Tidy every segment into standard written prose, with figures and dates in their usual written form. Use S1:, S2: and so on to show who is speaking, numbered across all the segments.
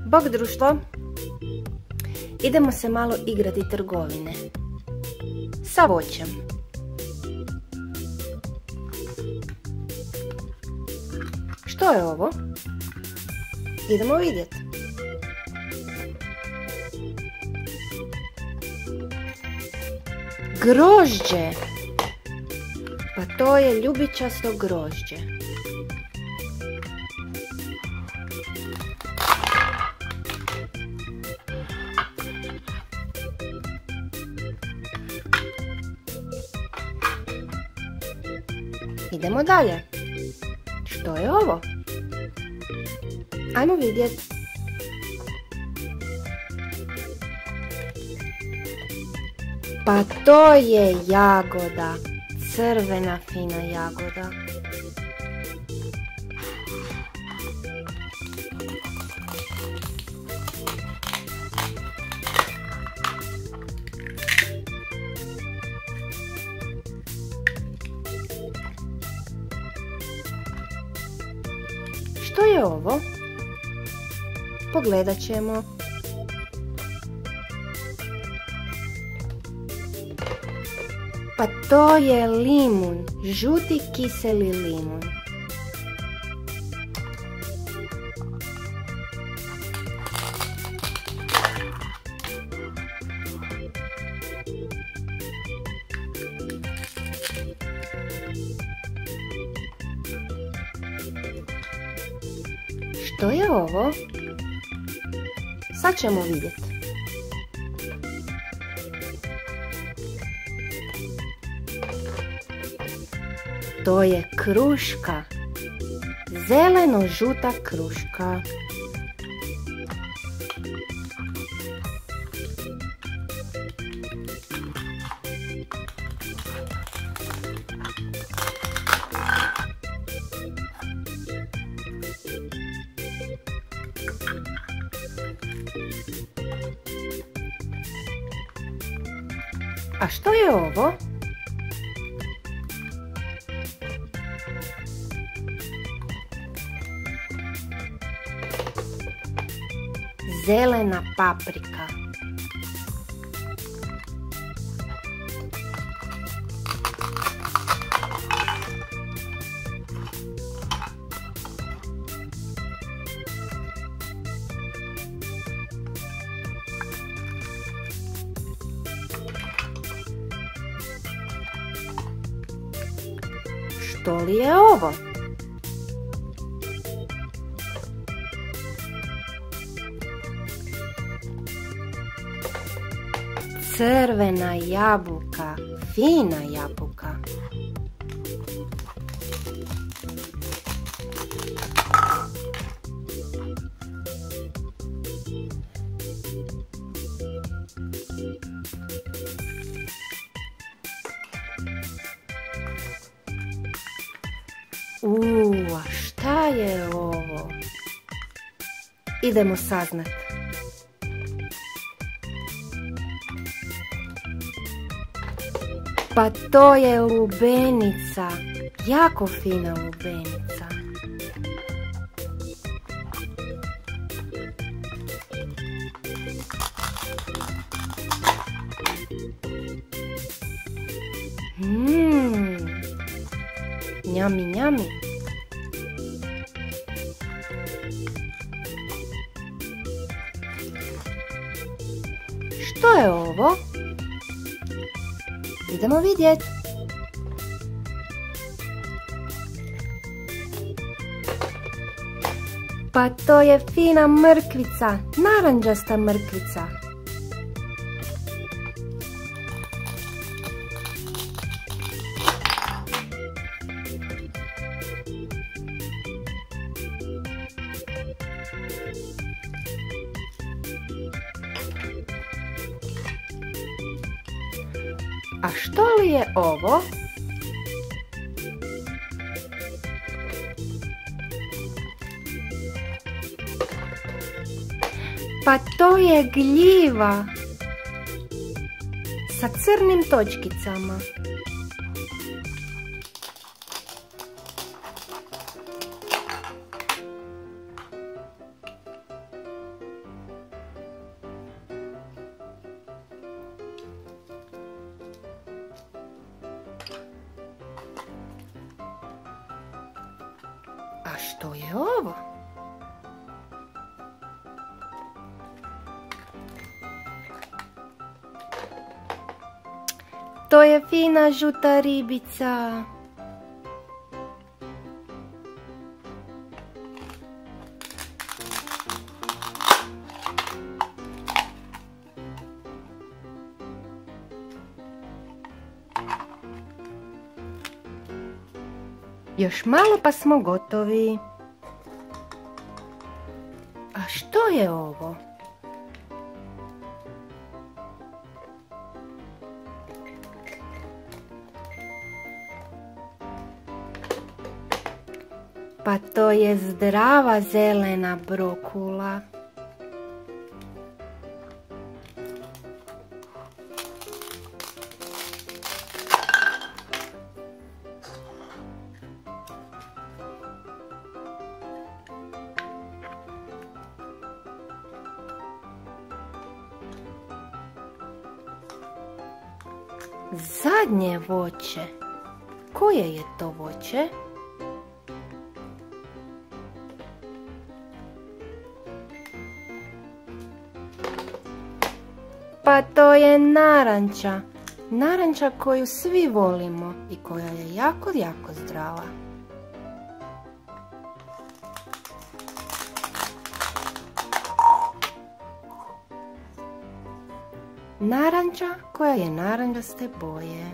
S1: Bog društvo, idemo se malo igrati trgovine sa voćem. Što je ovo? Idemo vidjeti. Grožđe. Pa to je ljubičasto grožđe. Idemo dalje. Što je ovo? Ajmo vidjeti. Pa to je jagoda. Crvena fina jagoda. Što je ovo? Pogledat ćemo. Pa to je limun, žuti kiseli limun. Što je ovo? Sad ćemo vidjeti. To je kruška. Zeleno-žuta kruška. A što je ovo? Zelena paprika. Što li je ovo? Crvena jabuka, fina jabuka. A šta je ovo? Idemo saznat. Pa to je lubenica, jako fina lubenica. Njami, njami. Što je ovo? Idemo vidjeti. Pa to je fina mrkvica, narančasta mrkvica. A što li je ovo? Pa to je gljiva sa crnim točkicama. što je ovo? To je fina žuta ribica. Još malo pa smo gotovi. A što je ovo? Pa to je zdrava zelena brokula. Zadnje voće. Koje je to voće? Pa to je naranča. Naranča koju svi volimo i koja je jako, jako zdrava. Naranča koja je narančaste boje.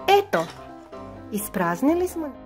S1: Eto, ispraznili smo